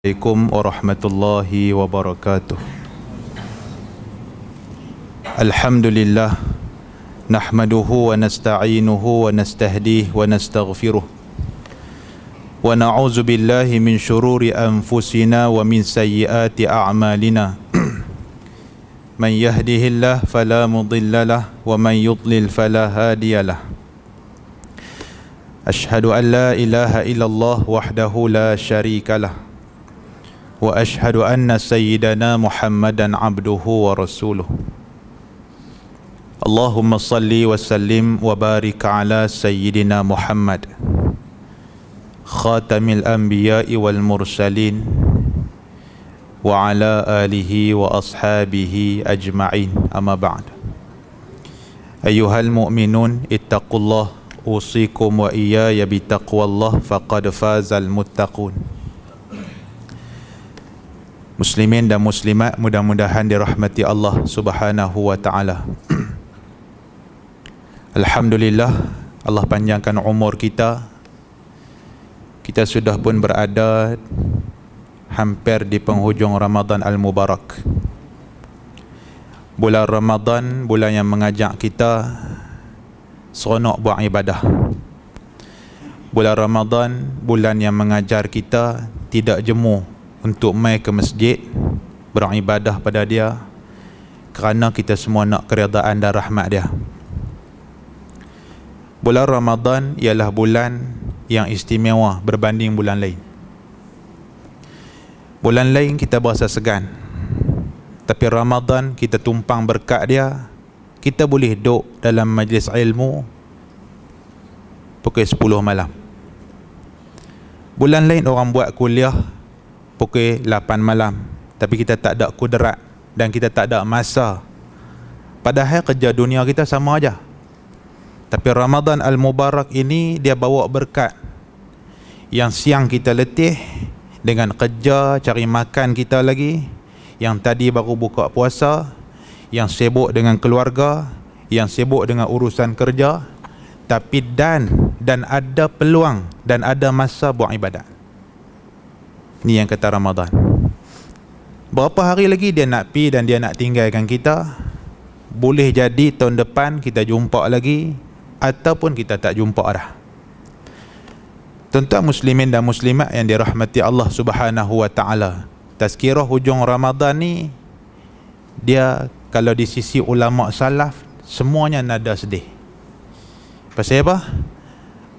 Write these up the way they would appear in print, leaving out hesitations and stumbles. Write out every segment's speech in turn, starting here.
Assalamualaikum warahmatullahi wabarakatuh. Alhamdulillah, nahmaduhu wa nasta'inuhu wa nastahdihi wa nastaghfiruh wa na'udzu billahi min syururi anfusina wa min sayyiati a'malina. Man yahdihillahu fala mudilla lahu wa man yudlil fala hadiya lahu. Ashhadu an la ilaha illallah wahdahu la syarika lahu wa ashhadu anna sayyidana Muhammadan abduhu wa rasuluh. Allahumma salli wa sallim wa barik ala sayyidina Muhammad khatamil anbiya'i wal mursalin wa ala alihi wa ashabihi ajma'in, amma ba'd. Ayyuhal mu'minun ittaqullah, usikum wa iyaya bitaqwallah, faqad fazal muttaqun. Muslimin dan muslimat, mudah-mudahan dirahmati Allah Subhanahu wa ta'ala. Alhamdulillah, Allah panjangkan umur kita. Kita sudah pun berada hampir di penghujung Ramadan Al-Mubarak. Bulan Ramadan, bulan yang mengajak kita seronok buat ibadah. Bulan Ramadan, bulan yang mengajar kita tidak jemu untuk mai ke masjid beribadah pada dia, kerana kita semua nak keredaan dan rahmat dia. Bulan Ramadan ialah bulan yang istimewa berbanding bulan lain. Bulan lain kita berasa segan, tapi Ramadan kita tumpang berkat dia. Kita boleh duduk dalam majlis ilmu pukul 10 malam. Bulan lain orang buat kuliah pukul 8 malam, tapi kita tak ada kudrat dan kita tak ada masa. Padahal kerja dunia kita sama aja. Tapi Ramadan Al-Mubarak ini dia bawa berkat. Yang siang kita letih dengan kerja cari makan kita lagi, yang tadi baru buka puasa, yang sibuk dengan keluarga, yang sibuk dengan urusan kerja, tapi dan ada peluang dan ada masa buat ibadat. Ni yang kata Ramadan. Berapa hari lagi dia nak pi dan dia nak tinggalkan kita? Boleh jadi tahun depan kita jumpa lagi, ataupun kita tak jumpa dah. Tuan-tuan muslimin dan muslimat yang dirahmati Allah Subhanahu wa ta'ala, tazkirah hujung Ramadan ni, dia kalau di sisi ulama salaf semuanya nada sedih. Pasal apa?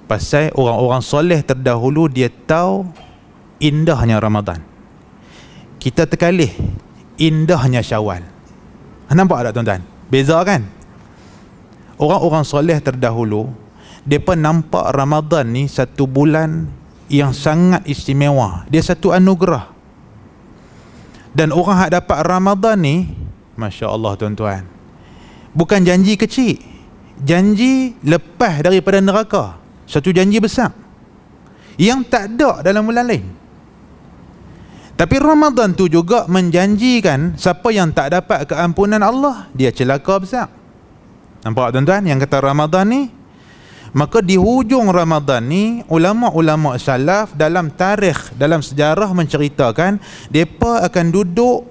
Pasal orang-orang soleh terdahulu dia tahu indahnya Ramadan. Kita terkalih indahnya Syawal. Nampak tak tuan-tuan? Beza kan? Orang-orang soleh terdahulu, mereka nampak Ramadan ni satu bulan yang sangat istimewa. Dia satu anugerah. Dan orang yang dapat Ramadan ni, Masya Allah tuan-tuan, bukan janji kecil, janji lepas daripada neraka. Satu janji besar yang tak ada dalam bulan lain. Tapi Ramadan tu juga menjanjikan siapa yang tak dapat keampunan Allah, dia celaka besar. Nampak tuan-tuan yang kata Ramadan ni? Maka di hujung Ramadan ni, ulama-ulama salaf dalam tarikh, dalam sejarah menceritakan mereka akan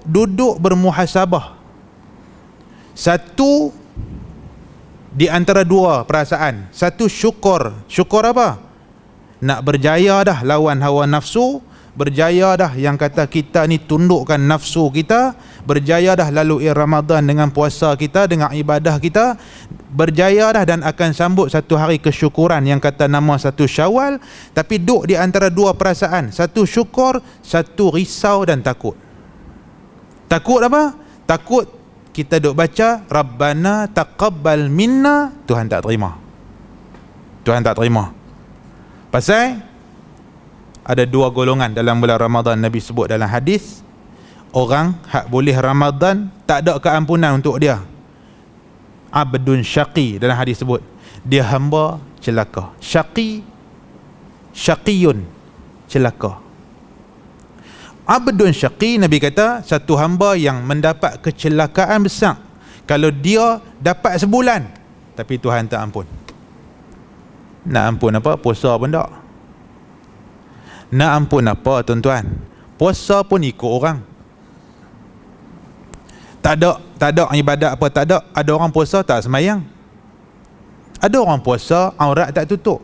duduk bermuhasabah. Satu di antara dua perasaan. Satu syukur. Syukur apa? Nak berjaya dah lawan hawa nafsu, berjaya dah yang kata kita ni tundukkan nafsu kita, berjaya dah lalui Ramadan dengan puasa kita, dengan ibadah kita, berjaya dah dan akan sambut satu hari kesyukuran yang kata nama satu Syawal. Tapi duduk di antara dua perasaan, satu syukur, satu risau dan takut. Takut apa? Takut kita duk baca Rabbana taqabbal minna, Tuhan tak terima. Tuhan tak terima. Pasal ada dua golongan dalam bulan Ramadan. Nabi sebut dalam hadis, orang hak boleh Ramadan tak ada keampunan untuk dia. Abdun syaqi, dalam hadis sebut, dia hamba celaka. Syaqiyun, celaka. Abdun syaqi, Nabi kata satu hamba yang mendapat kecelakaan besar kalau dia dapat sebulan tapi Tuhan tak ampun. Nak ampun apa? Puasa pun tak. Nak ampun apa tuan-tuan? Puasa pun ikut orang. Tak ada ibadat apa, tak ada. Ada orang puasa tak semayang. Ada orang puasa aurat tak tutup.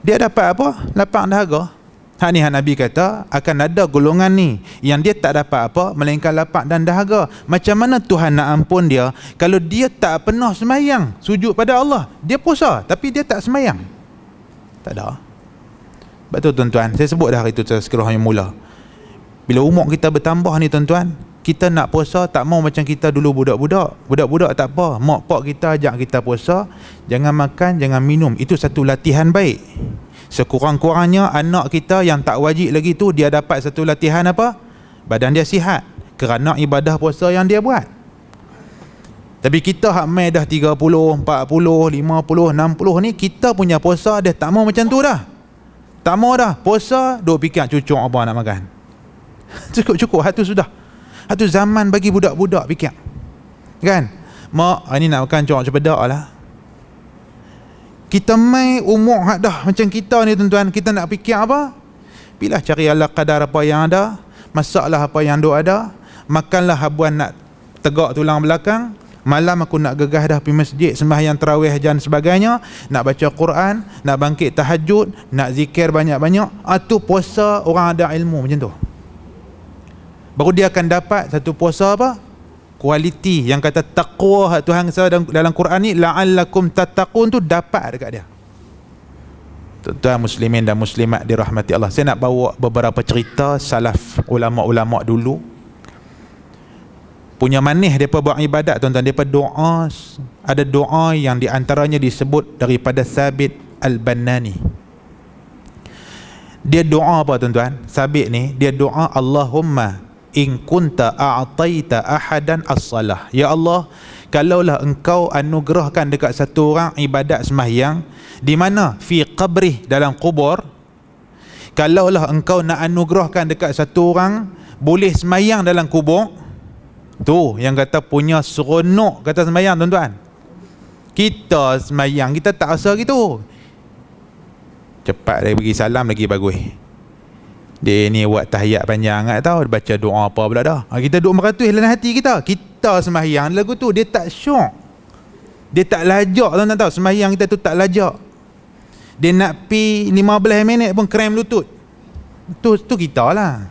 Dia dapat apa? Lapang dahaga. Hak ni hak Nabi kata akan ada golongan ni yang dia tak dapat apa melainkan lapang dan dahaga. Macam mana Tuhan nak ampun dia kalau dia tak pernah semayang, sujud pada Allah. Dia puasa tapi dia tak semayang. Tak ada. Betul tuan-tuan, saya sebut dah hari tu tazkirah yang mula. Bila umur kita bertambah ni tuan-tuan, kita nak puasa tak mau macam kita dulu budak-budak. Budak-budak tak apa, mak pak kita ajak kita puasa, jangan makan, jangan minum. Itu satu latihan baik. Sekurang-kurangnya anak kita yang tak wajib lagi tu, dia dapat satu latihan apa? Badan dia sihat kerana ibadah puasa yang dia buat. Tapi kita hak mai dah 30, 40, 50, 60 ni, kita punya puasa dia tak mau macam tu dah. Tak mau dah. Puasa duk fikir cucuk apa nak makan. Cukup-cukup, hatu sudah. Hatu zaman bagi budak-budak fikir. Kan? Mak, ni nak makan cok cepedak lah. Kita mai umur hak dah macam kita ni tuan-tuan, kita nak fikir apa? Pilah cari ala kadar apa yang ada, masaklah apa yang duk ada, makanlah habuan nak tegak tulang belakang, malam aku nak gegah dah pergi masjid sembahyang tarawih dan sebagainya, nak baca Quran, nak bangkit tahajud, nak zikir banyak-banyak. Tu puasa orang ada ilmu macam tu. Baru dia akan dapat satu puasa apa? Kualiti yang kata taqwa Tuhan dalam Quran ni, la'allakum tattaqun, tu dapat dekat dia. Tuan-tuan muslimin dan muslimat dirahmati Allah, saya nak bawa beberapa cerita salaf, ulama-ulama dulu punya manis depa buat ibadat tuan-tuan. Depa doa, ada doa yang di antaranya disebut daripada Thabit Al-Bannani. Dia doa apa tuan-tuan? Thabit ni dia doa, Allahumma in kunta a'taita ahadan as-salah. Ya Allah, kalaulah engkau anugerahkan dekat satu orang ibadat sembahyang, di mana fi qabrih, dalam kubur. Kalaulah engkau nak anugerahkan dekat satu orang boleh sembahyang dalam kubur, tu yang kata punya seronok kata sembahyang tuan-tuan. Kita sembahyang kita tak rasa gitu. Cepat dia bagi salam lagi bagus. Dia ni buat tahiyat panjang sangat tau, dia baca doa apa pula dah. Kita duk meratus dalam hati kita. Kita sembahyang lagu tu dia tak syok. Dia tak lajak tuan-tuan tahu. Sembahyang kita tu tak lajak. Dia nak pi 15 minit pun krem lutut. Tu kita lah.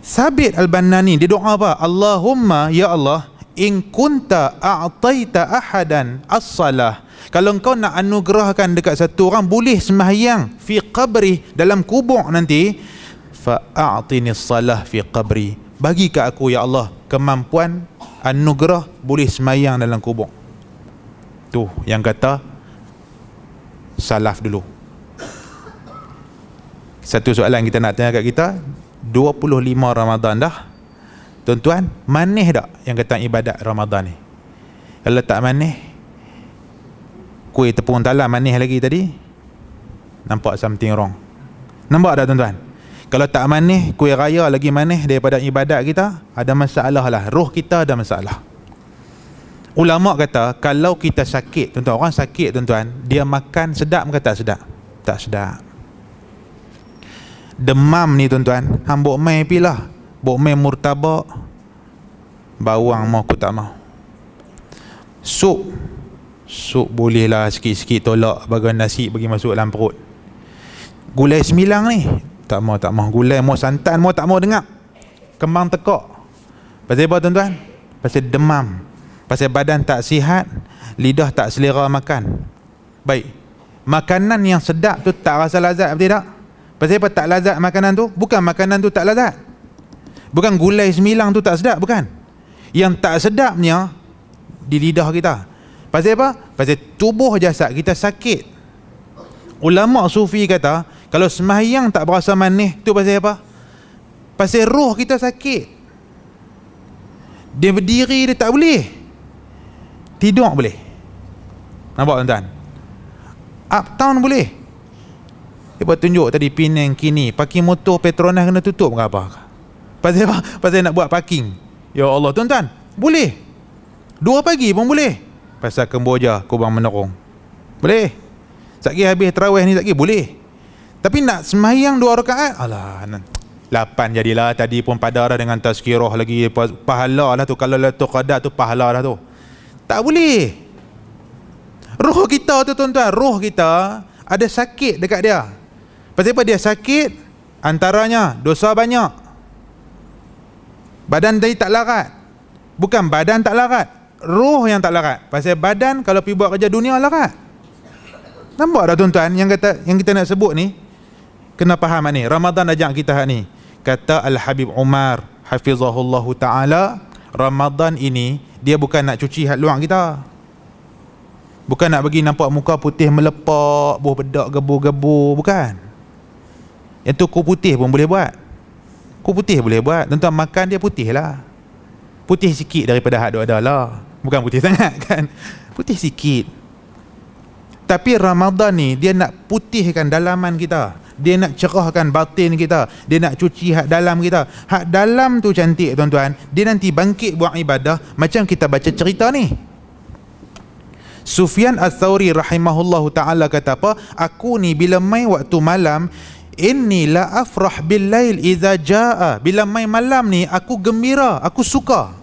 Thabit Al-Bannani dia doa apa? Allahumma ya Allah, in kunta a'taita ahadan as-salah, kalau engkau nak anugerahkan dekat satu orang boleh sembahyang fi qabri, dalam kubur nanti, fa'atini salah fi qabri, bagi kat aku ya Allah kemampuan anugerah boleh sembahyang dalam kubur. Tu yang kata salaf dulu. Satu soalan kita nak tanya kat kita, 25 Ramadan dah tuan-tuan, manis tak yang kata ibadat Ramadan ni? Kalau tak manis, kuih tepung talam manis lagi tadi, nampak something wrong. Nampak tak tuan-tuan? Kalau tak manis, kuih raya lagi manis daripada ibadat kita, ada masalah lah. Roh kita ada masalah. Ulama kata kalau kita sakit tuan-tuan, orang sakit tuan-tuan, dia makan sedap ke tak sedap? Tak sedap. Demam ni tuan-tuan, hang bok mai pilah, bok mai murtabak, bawang mau aku tak mau. Sup boleh lah sikit-sikit tolak bagian nasi bagi masuk dalam perut. Gulai semilang ni tak mau. Gulai mau santan mau tak mau dengar. Kembang tekak. Pasal apa tuan-tuan? Pasal demam. Pasal badan tak sihat, lidah tak selera makan. Baik, makanan yang sedap tu tak rasa lazat, betul tak? Pasal apa tak lazat makanan tu? Bukan makanan tu tak lazat, bukan gulai semilang tu tak sedap, bukan. Yang tak sedapnya di lidah kita. Pasal apa? Pasal tubuh jasad kita sakit. Ulama sufi kata kalau sembahyang tak berasa manis, tu pasal apa? Pasal roh kita sakit. Dia berdiri dia tak boleh, tidur boleh. Nampak tuan-tuan? Uptown boleh. Dia buat tunjuk tadi Penang kini parking motor Petronas kena tutup ke apa? Pasal apa? Pasal nak buat parking. Ya Allah tuan-tuan, boleh 2 pagi pun boleh. Pasal Kemboja Kubang Menerong boleh. Satgi habis tarawih ni satgi boleh. Tapi nak sembahyang 2 rakaat, alah 8 jadilah. Tadi pun pada dah dengan tazkirah lagi, pahala lah tu. Kalau Lailatul Qadar tu pahala lah tu. Tak boleh. Roh kita tu tuan-tuan, roh kita ada sakit dekat dia. Pasal apa dia sakit? Antaranya dosa banyak. Badan tadi tak larat. Bukan badan tak larat, roh yang tak larat. Pasal badan kalau pergi buat kerja dunia larat. Nampak tak tuan-tuan yang kita nak sebut ni? Kena faham ni. Ramadan ajak kita ni. Kata Al-Habib Umar hafizahullahu ta'ala, Ramadan ini dia bukan nak cuci hati luar kita. Bukan nak bagi nampak muka putih melepak, buah bedak gebu-gebu, bukan. Yang tu kuh putih pun boleh buat. Kuh putih boleh buat. Tuan-tuan makan dia putih lah. Putih sikit daripada hak ada lah. Bukan putih sangat kan. Putih sikit. Tapi Ramadan ni dia nak putihkan dalaman kita. Dia nak cerahkan batin kita. Dia nak cuci hak dalam kita. Hak dalam tu cantik tuan-tuan. Dia nanti bangkit buat ibadah macam kita baca cerita ni. Sufyan Ats-Tsauri rahimahullahu ta'ala kata apa? Aku ni bila main waktu malam, inni la afrah bil lail idza jaa. Bila main malam ni aku gembira, aku suka.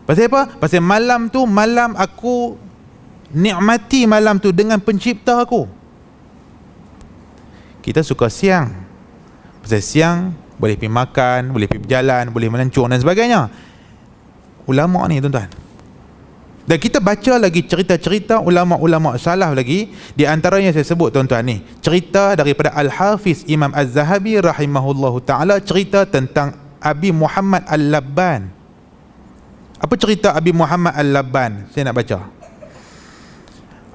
Pasal apa? Pasal malam tu malam aku nikmati malam tu dengan pencipta aku. Kita suka siang. Pasal siang boleh pergi makan, boleh pergi berjalan, boleh melencong dan sebagainya. Ulama ni tuan-tuan. Dan kita baca lagi cerita-cerita ulama-ulama salaf lagi. Di antaranya saya sebut tuan-tuan ni, cerita daripada Al-Hafiz Imam Az-Zahabi rahimahullahu ta'ala, cerita tentang Abi Muhammad Al-Labban. Apa cerita Abi Muhammad Al-Labban? Saya nak baca.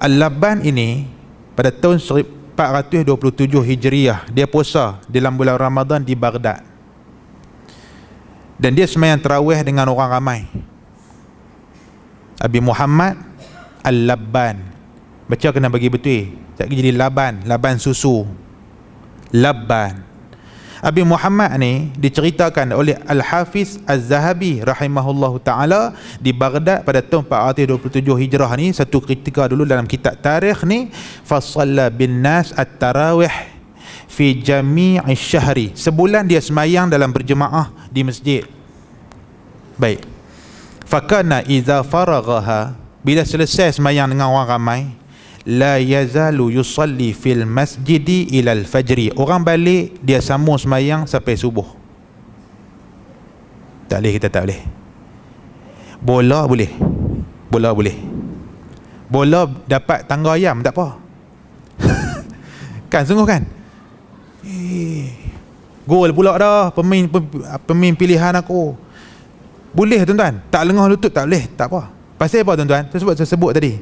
Al-Labban ini pada tahun 427 Hijriah, dia puasa dalam bulan Ramadan di Baghdad. Dan dia sembahyang tarawih dengan orang ramai. Abi Muhammad Al-Labban. Baca kena bagi betul. Tak jadi Laban, Laban susu. Labban. Abi Muhammad ni diceritakan oleh Al-Hafiz Az-Zahabi rahimahullahu ta'ala di Baghdad pada tahun 427 Hijrah ni. Satu ketika dulu dalam kitab tarikh ni, fasalla bin nas at-tarawih fi jami'i syahri. Sebulan dia semayang dalam berjemaah di masjid. Baik. Fakana idza faraghaha, bila selesai semayang dengan orang ramai, la yazalu yusalli fil masjidi ilal fajri. Orang balik dia sambung semayang sampai subuh. Tak boleh, kita tak boleh. Bola boleh. Bola boleh. Bola dapat tangga ayam tak apa. Kan sungguh kan? Gol pula dah pemain pilihan aku. Boleh tuan-tuan. Tak lengah lutut tak boleh, tak apa. Pasal apa tuan-tuan? Saya sebut tadi,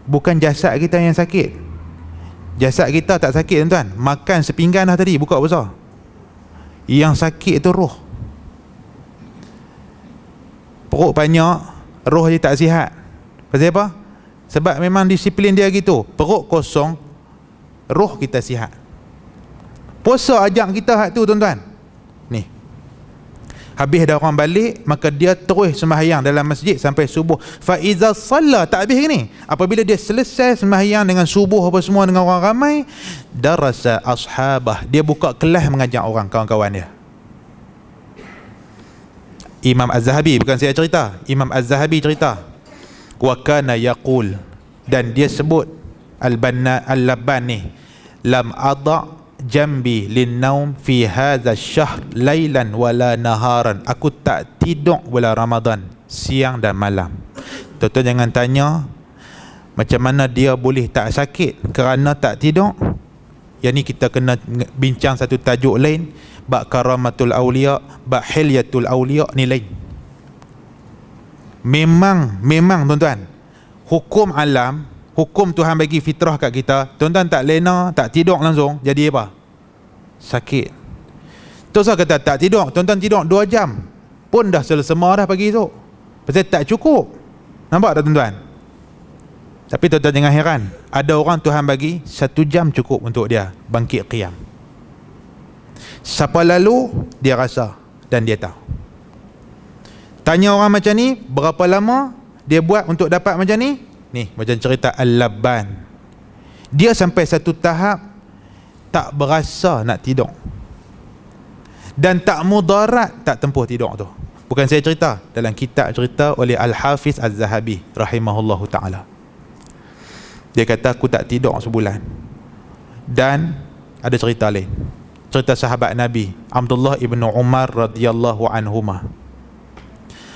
bukan jasad kita yang sakit. Jasad kita tak sakit tuan-tuan. Makan sepinggan dah tadi, buka besar. Yang sakit itu roh. Perut banyak, roh dia tak sihat. Pasal apa? Sebab memang disiplin dia gitu. Perut kosong, roh kita sihat. Puasa ajak kita hak tu tuan-tuan. Ni. Habis dah orang balik, maka dia terus sembahyang dalam masjid sampai subuh. Fa iza shalla, tak habis ni. Apabila dia selesai sembahyang dengan subuh apa semua dengan orang ramai, darasa ashabah, dia buka kelas mengajar orang kawan-kawan dia. Imam Az-Zahabi, bukan saya cerita, Imam Az-Zahabi cerita. Wa kana yaqul, dan dia sebut Al-Labban ni, lam ada jambi linnaum fi hadha syahr lailan wala naharan. Aku tak tidur bulan Ramadan siang dan malam. Tuan-tuan jangan tanya macam mana dia boleh tak sakit kerana tak tidur. Yang ni kita kena bincang satu tajuk lain, bab karamatul awliya, bab hilyatul awliya ni lain. Memang tuan-tuan, hukum alam, hukum Tuhan bagi fitrah kat kita. Tuan-tuan tak lena, tak tidur langsung, jadi apa? Sakit. Tuan-tuan kata tak tidur, tuan-tuan tidur 2 jam pun dah selesema dah pagi esok. Pasal tak cukup. Nampak tak tuan-tuan? Tapi tuan-tuan jangan heran, ada orang Tuhan bagi 1 jam cukup untuk dia bangkit qiyam. Siapa lalu, dia rasa dan dia tahu. Tanya orang macam ni, berapa lama dia buat untuk dapat macam ni? Ni, macam cerita Al-Labban. Dia sampai satu tahap, tak berasa nak tidur, dan tak mudarat tak tempuh tidur tu. Bukan saya cerita, dalam kitab cerita oleh Al-Hafiz Az-Zahabi rahimahullahu ta'ala. Dia kata aku tak tidur sebulan. Dan ada cerita lain, cerita sahabat Nabi Abdullah ibnu Umar radhiyallahu anhuma.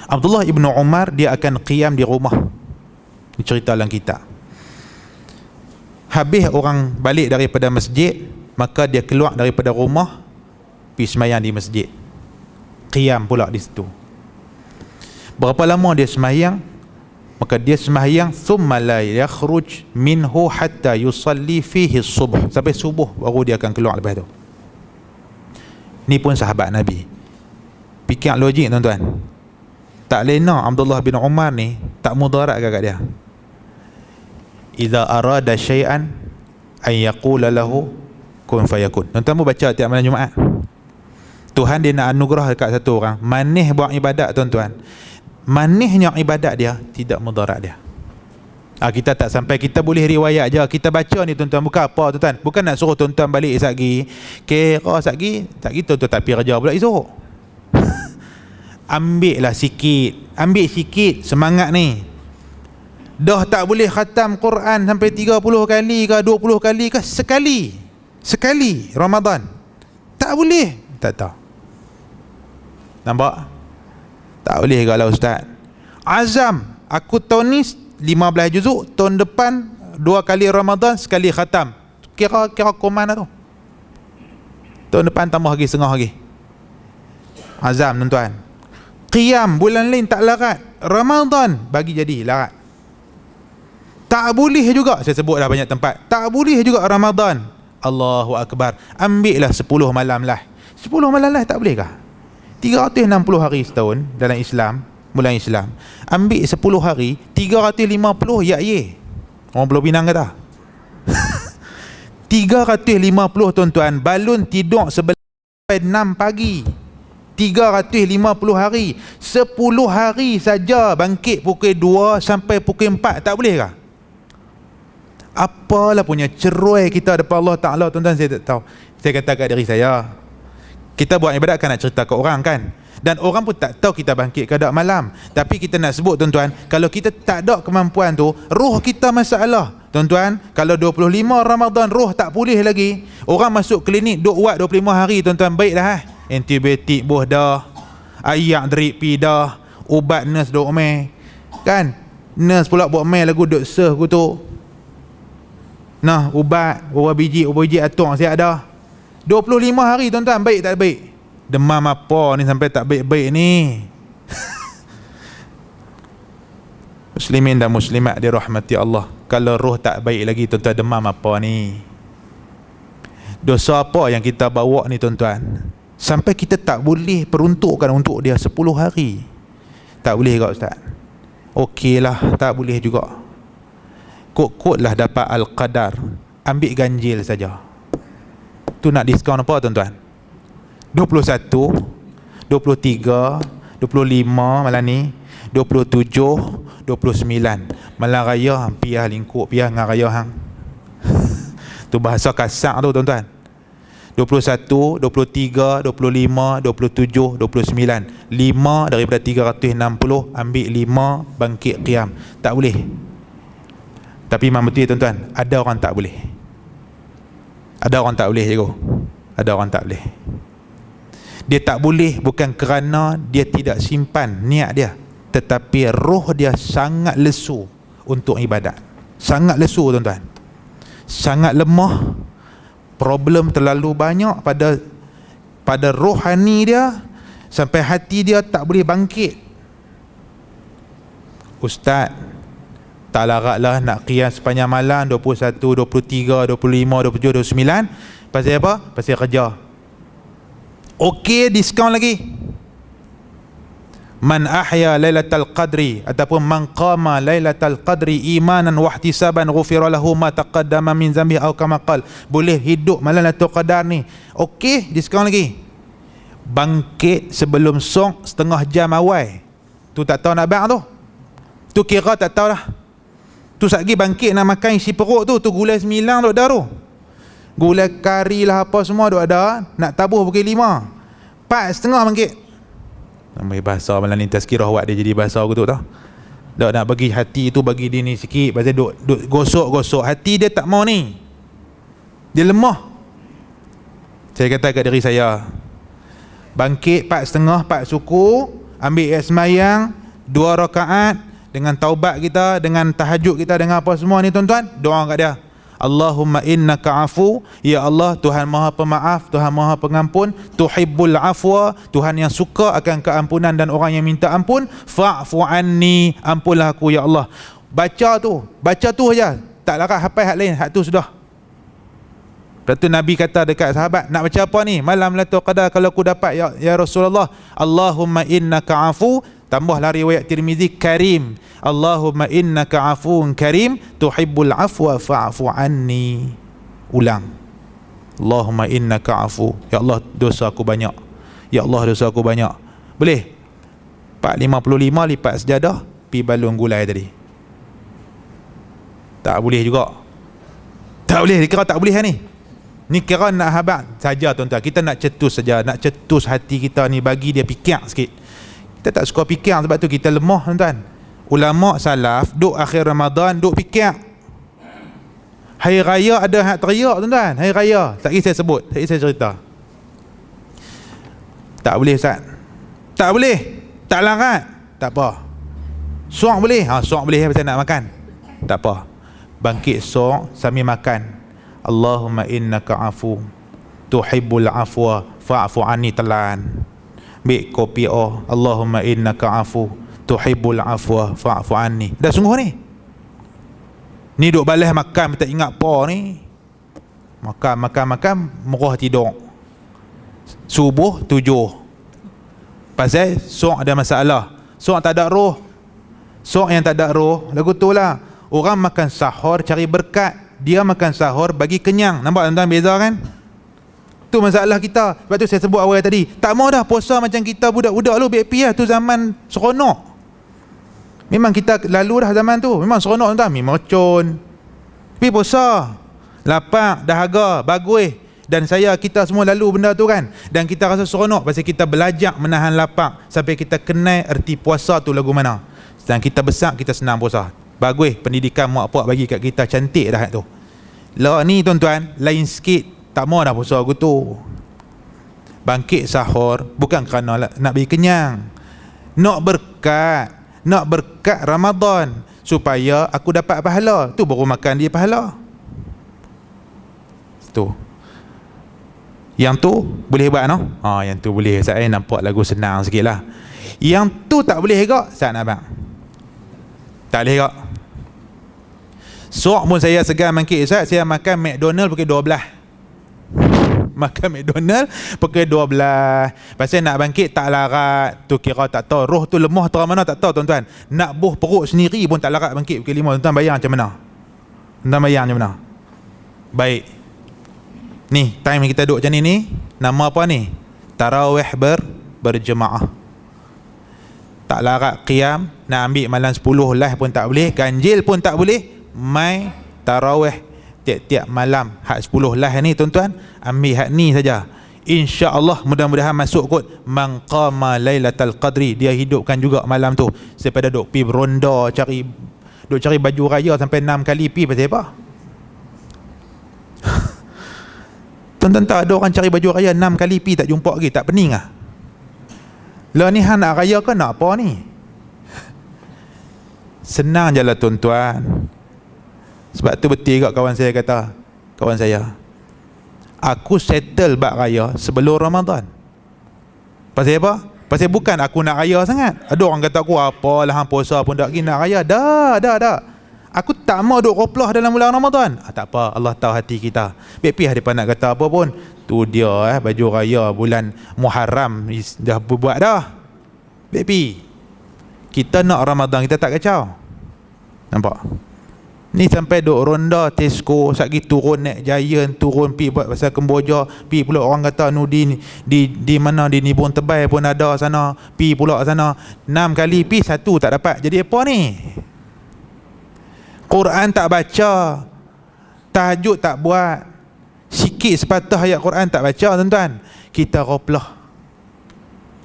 Abdullah ibnu Umar dia akan qiyam di rumah. Ini cerita dalam kitab. Habis orang balik daripada masjid, maka dia keluar daripada rumah pergi sembahyang di masjid. Qiyam pula di situ. Berapa lama dia sembahyang? Maka dia sembahyang thumma la yakhruj minhu hatta yusalli fihi subuh. Sampai subuh baru dia akan keluar lepas tu. Ni pun sahabat Nabi. Fikir logik tuan-tuan. Tak lena Abdullah bin Umar ni tak mudarat kat dia. Idza arada syai'an ay yaqula lahu kun fayakun. Tuan-tuan baca tiap malam Jumaat. Tuhan dia nak anugerah dekat satu orang, manis buat ibadat tuan-tuan. Manisnya ibadat dia tidak mudarat dia. Kita tak sampai, kita boleh riwayat je, kita baca ni tuan-tuan, bukan apa tuan-tuan, bukan nak suruh tuan-tuan balik satgi kira satgi tak gitu, tuan-tuan tak pergi kerja pula esok. Ambil sikit semangat ni. Dah tak boleh khatam Quran sampai 30 kali ke 20 kali ke sekali Ramadan tak boleh, tak tahu. Nampak? Tak boleh kalau ustaz. Azam, aku tahun ni 15 juzuk, tahun depan 2 kali Ramadan, sekali khatam. Kira koman lah tu. Tahun depan tambah lagi setengah lagi. Azam tuan-tuan. Qiyam bulan lain tak larat, Ramadan bagi jadi larat. Tak boleh juga, saya sebut dah banyak tempat, tak boleh juga Ramadan. Allahu Akbar. Ambil lah 10 malam lah. 10 malam lah tak boleh kah? 360 hari setahun dalam Islam, bulan Islam. Ambil 10 hari, 350 ya ye. Orang Pulau Pinang kata. 350 tuan-tuan, balun tidur sampai 6 pagi. 350 hari. 10 hari saja bangkit pukul 2 sampai pukul 4, tak boleh kah? Apalah punya ceroi kita depan Allah Ta'ala tuan-tuan, saya tak tahu. Saya kata kat diri saya, kita buat ibadat kan nak cerita ke orang kan, dan orang pun tak tahu kita bangkit ke tak malam. Tapi kita nak sebut tuan-tuan, kalau kita tak ada kemampuan tu, roh kita masalah tuan-tuan. Kalau 25 Ramadan roh tak pulih lagi, orang masuk klinik duk uat 25 hari tuan-tuan, baik dah antibiotik boh dah, ayak drip pi dah, ubat nurse duk meh kan, nurse pula buat meh lagu duk serve aku tu. Nah, ubat biji atung siap dah. 25 hari tuan-tuan, baik tak baik? Demam apa ni sampai tak baik-baik ni? Muslimin dan muslimat dirahmati Allah, kalau roh tak baik lagi tuan-tuan, demam apa ni? Dosa apa yang kita bawa ni tuan-tuan, sampai kita tak boleh peruntukkan untuk dia 10 hari? Tak boleh ke ustaz? Okeylah, tak boleh juga. Kot-kot lah dapat Al-Qadar, ambil ganjil saja. Tu nak diskaun apa tuan-tuan? 21, 23, 25 malam ni, 27, 29. Malam raya piah lingkup, piah dengan raya hang. Tu bahasa kasar tu tuan-tuan. 21, 23, 25, 27, 29. 5 daripada 360, ambil 5 bangkit qiyam. Tak boleh. Tapi memang betul tuan-tuan, ada orang tak boleh. Ada orang tak boleh cikgu. Ada orang tak boleh. Dia tak boleh bukan kerana dia tidak simpan niat dia, tetapi roh dia sangat lesu untuk ibadat. Sangat lesu tuan-tuan. Sangat lemah. Problem terlalu banyak pada rohani dia, sampai hati dia tak boleh bangkit. Ustaz, tak laratlah nak qiyam sepanjang malam 21, 23, 25, 27, 29. Pasal apa? Pasal kerja. Okey, diskaun lagi. Man ahya lailatal qadri, ataupun man qama lailatal qadri imanan wa ihtisaban ghufira lahu ma taqaddama min zambi atau kama qal. Boleh hidup malam Lailatul Qadar ni. Okey, diskaun lagi. Bangkit sebelum song setengah jam awal. Tu tak tahu nak bang tu. Tu kira tak tahu dah. Tu satgi bangkit nak makan isi perut tu gulai 9 duk dah tu. Gulai kari lah apa semua duk ada. Nak tabuh pukul 5, 4:30 bangkit. Namanya bahasa malam ni tazkirah awak dia jadi bahasa aku tu tau. Dak nak bagi hati tu, bagi dia ni sikit. Pasal duk gosok-gosok hati dia, tak mau ni. Dia lemah. Saya kata kat diri saya, bangkit 4:30, 4 suku, ambil sembahyang 2 rakaat dengan taubat kita, dengan tahajud kita, dengan apa semua ni tuan-tuan, doa kat dia. Allahumma innaka afu, ya Allah, Tuhan Maha Pemaaf, Tuhan Maha Pengampun, tuhibbul afwa, Tuhan yang suka akan keampunan dan orang yang minta ampun, fa'fu anni, ampunlah aku ya Allah. Baca tu aja, tak larat hafal hak lain, hak tu sudah. Lepas tu Nabi kata dekat sahabat, nak baca apa ni? Malam Lailatul Qadar kalau aku dapat ya Rasulullah, Allahumma innaka afu, tambahlah riwayat Tirmizi, karim, Allahumma innaka afuun karim, tuhibbul afwa fa'fu anni. Ulang, Allahumma innaka afu, ya Allah dosa aku banyak, ya Allah dosa aku banyak. Boleh 455 lipat sejadah pi balung gulai tadi? Tak boleh juga. Tak boleh, dikira tak boleh ni. Ni kira nak habaq saja tuan-tuan. Kita nak cetus saja, nak cetus hati kita ni, bagi dia fikir sikit. Kita tak suka fikir, sebab tu kita lemah tuan-tuan. Ulama salaf duk akhir Ramadan duk fikir. Hari raya ada hak teriak tuan-tuan. Hari raya tak kisah sebut, tak kisah cerita. Tak boleh Ustaz. Tak boleh. Tak larat. Tak apa. Suak boleh. Suak boleh pasal nak makan. Tak apa. Bangkit suak sambil makan. Allahumma innaka afu, tuhibbul afwa fa'fu anni, telan. Ambil kopi Allahumma innaka afu, tuhibbul afwa fa'fu anni. Dah sungguh ni. Ni duk balas makan tak ingat apa ni. Makan merah tidur. Subuh 7. Pasal sok ada masalah. Sok tak ada roh. Sok yang tak ada roh, lagu tu lah. Orang makan sahur cari berkat, dia makan sahur bagi kenyang. Nampak tuan-tuan beza kan? Tu masalah kita. Sebab tu saya sebut awal tadi, tak mau dah puasa macam kita budak-budak lu BP lah. Tu zaman seronok. Memang kita lalu dah zaman tu. Memang seronok tuan-tuan. Memang mercun. Tapi puasa, lapar, dahaga, bagus. Dan kita semua lalu benda tu kan. Dan kita rasa seronok pasal kita belajar menahan lapar sampai kita kenal erti puasa tu lagu mana. Dan kita besar, kita senang puasa. Bagus, pendidikan mak pak bagi kat kita cantik dah tu. Lah ni tuan-tuan, lain sikit. Tak mau dah puasa aku tu. Bangkit sahur bukan kerana nak bagi kenyang, nak berkat Ramadan supaya aku dapat pahala. Tu baru makan dia pahala. Tu. Yang tu boleh buat no? Yang tu boleh. Saya nampak lagu senang sikit lah. Yang tu tak boleh ke? Saya nak abang. Tak boleh ke? Sok pun saya segan bangkit Ustaz, saya makan McDonald pukul 12. Makan McDonald pukul 12. Pasal nak bangkit tak larat. Tu kira tak tahu roh tu lemah terang mana tak tahu tuan-tuan. Nak buh perut sendiri pun tak larat bangkit pukul 5. Tuan-tuan bayang macam mana? Tuan-tuan bayang macam mana? Baik. Ni time kita duduk macam ni, nama apa ni? Tarawih berjemaah. Tak larat qiyam, nak ambil malam 10 lah pun tak boleh, ganjil pun tak boleh. Mai tarawih tiap-tiap malam hak 10 lah ni tuan-tuan, ambil hak ni saja. InsyaAllah mudah-mudahan masuk kot man qama lailatul qadri, dia hidupkan juga malam tu. Daripada duk pi beronda cari baju raya sampai 6 kali pi, pasal apa? Tuan-tuan tak ada orang cari baju raya 6 kali pi tak jumpa lagi, tak pening ah? Lah ni hang nak raya ke nak apa ni? Senang je lah tuan-tuan. Sebab tu betul kat kawan saya kata, kawan saya, aku settle bab raya sebelum Ramadan. Pasal apa? Pasal bukan aku nak raya sangat. Ada orang kata aku, apalah hang puasa pun tak pergi nak raya. Dah. Aku tak mau duk koplah dalam bulan Ramadan. Tak apa, Allah tahu hati kita. Baik hadipa nak kata apa pun, tu dia baju raya bulan Muharram dah buat dah. Baik kita nak Ramadan, kita tak kacau. Nampak? Ni sampai duk ronda Tesco, satgi turun naik Giant, turun pi buat pasal Kemboja, pi pula orang kata nu di mana di Nibun Tebal pun ada sana, pi pula sana 6 kali pi, 1 tak dapat. Jadi apa ni? Quran tak baca, tahajud tak buat, sikit sepatah ayat Quran tak baca tuan-tuan, kita roplah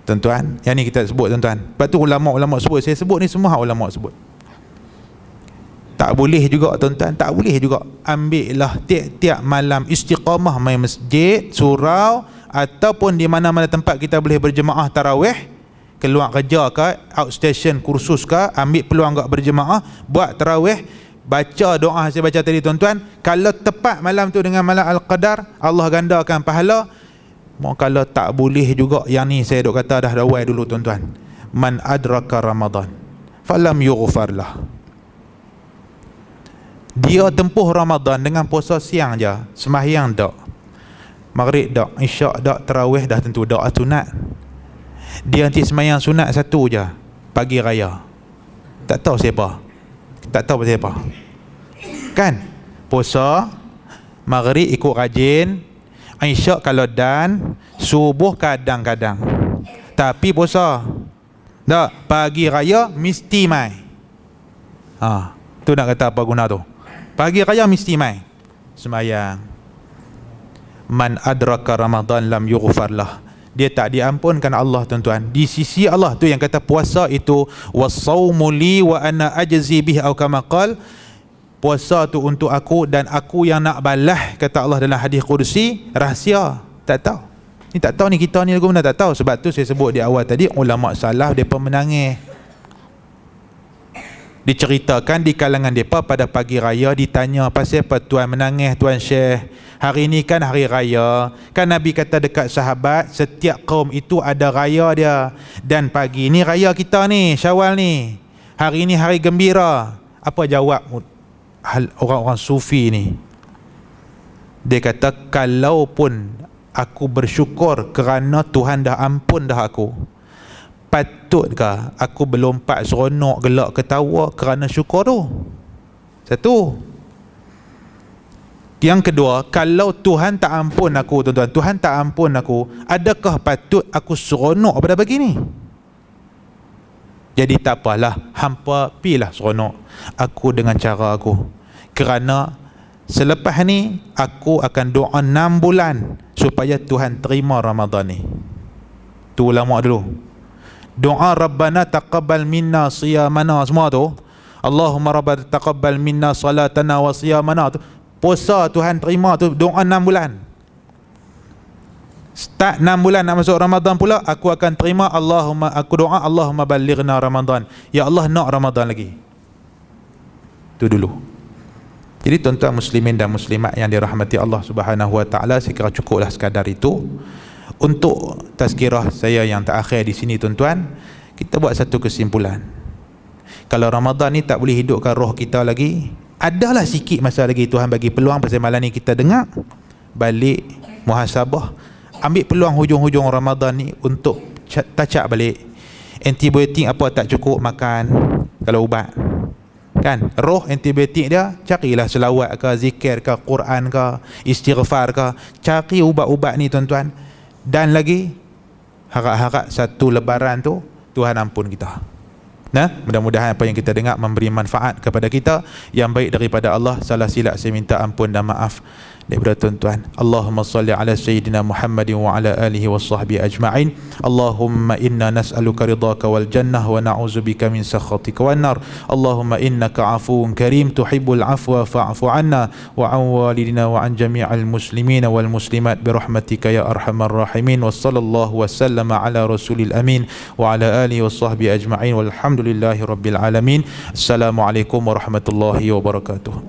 tuan-tuan. Yang ni kita sebut tuan-tuan. Lepas tu ulama-ulama sebut, saya sebut ni semua ulama sebut. Tak boleh juga tuan-tuan, tak boleh juga. Ambillah tiap-tiap malam istiqamah main masjid, surau, ataupun di mana-mana tempat kita boleh berjemaah tarawih, keluar kerja ke, outstation kursus ke, ambil peluang ke berjemaah, buat tarawih, baca doa saya baca tadi tuan-tuan. Kalau tepat malam tu dengan malam Al-Qadar, Allah gandakan pahala. Kalau tak boleh juga, yang ni saya duk kata dah dawai dulu tuan-tuan. Man adraka Ramadan falam yughfar lah. Dia tempuh Ramadan dengan puasa siang je, sembahyang tak, maghrib tak, isyak tak, tarawih dah tentu dak sunat. Dia nanti sembahyang sunat satu je pagi raya, tak tahu siapa, tak tahu siapa kan. Puasa maghrib ikut rajin, isyak kalau dan, subuh kadang-kadang, tapi puasa tak. Pagi raya mesti mai. Tu nak kata apa guna tu? Pagi raya mesti mai sembahyang. Man adraka Ramadan lam yughfar lah. Dia tak diampunkan Allah tuan-tuan di sisi Allah. Tu yang kata puasa itu was-saumu li wa ana ajzi bih, atau kama qal, puasa tu untuk aku dan aku yang nak balas, kata Allah dalam hadis qudsi. Rahsia tak tahu. Ni tak tahu ni, kita ni lagu mana tak tahu. Sebab tu saya sebut di awal tadi, ulama salaf depa menangis. Diceritakan di kalangan mereka pada pagi raya ditanya, pasal apa tuan menangis tuan Syekh? Hari ni kan hari raya, kan Nabi kata dekat sahabat, setiap kaum itu ada raya dia, dan pagi ni raya kita ni, Syawal ni, hari ni hari gembira. Apa jawab orang-orang sufi ni? Dia kata, kalaupun aku bersyukur kerana Tuhan dah ampun dah aku, patutkah aku berlompat seronok, gelak, ketawa kerana syukur tu? Satu. Yang kedua, kalau Tuhan tak ampun aku tuan-tuan, Tuhan tak ampun aku, adakah patut aku seronok pada pagi ni? Jadi tak apalah, hampa pilah seronok aku dengan cara aku. Kerana selepas ni aku akan doa 6 bulan supaya Tuhan terima Ramadan ni. Tu ulama dulu. Doa Rabbana taqabbal minna siyamana semua tu, Allahumma Rabbana taqabbal minna salatana wa siyamana tu, puasa Tuhan terima tu, doa 6 bulan. Start 6 bulan nak masuk Ramadan pula, aku akan terima. Allahumma, aku doa Allahumma balighna Ramadan, ya Allah nak Ramadan lagi. Tu dulu. Jadi tuan-tuan muslimin dan muslimat yang dirahmati Allah Subhanahu wa taala, saya kira cukuplah sekadar itu untuk tazkirah saya yang terakhir di sini tuan-tuan. Kita buat satu kesimpulan. Kalau Ramadan ni tak boleh hidupkan roh kita lagi, adalah sikit masa lagi Tuhan bagi peluang. Pasal malam ni kita dengar balik muhasabah, ambil peluang hujung-hujung Ramadan ni untuk touch up balik. Antibiotik apa tak cukup makan, kalau ubat kan, roh antibiotik dia, carilah selawat ke, zikir ke, Quran ke, istighfar ke, cari ubat-ubat ni tuan-tuan. Dan lagi harap-harap satu lebaran tu Tuhan ampun kita. Nah, mudah-mudahan apa yang kita dengar memberi manfaat kepada kita. Yang baik daripada Allah, salah silap saya minta ampun dan maaf daripada tuan-tuan. Allahumma salli ala sayyidina Muhammadin wa ala alihi wa sahbihi ajma'in. Allahumma inna nas'aluka ridhaka wal jannah wa na'udzubika min sakhatika wan nar. Allahumma innaka afuwun karim tuhibbul afwa fa'fu anna wa an walidina wa an jami'al muslimina wal muslimat bi rahmatika ya arhamar rahimin. Wa sallallahu wa sallama ala rasulil amin wa ala alihi wa sahbihi ajma'in walhamdulillahi rabbil alamin. Assalamualaikum warahmatullahi wabarakatuh.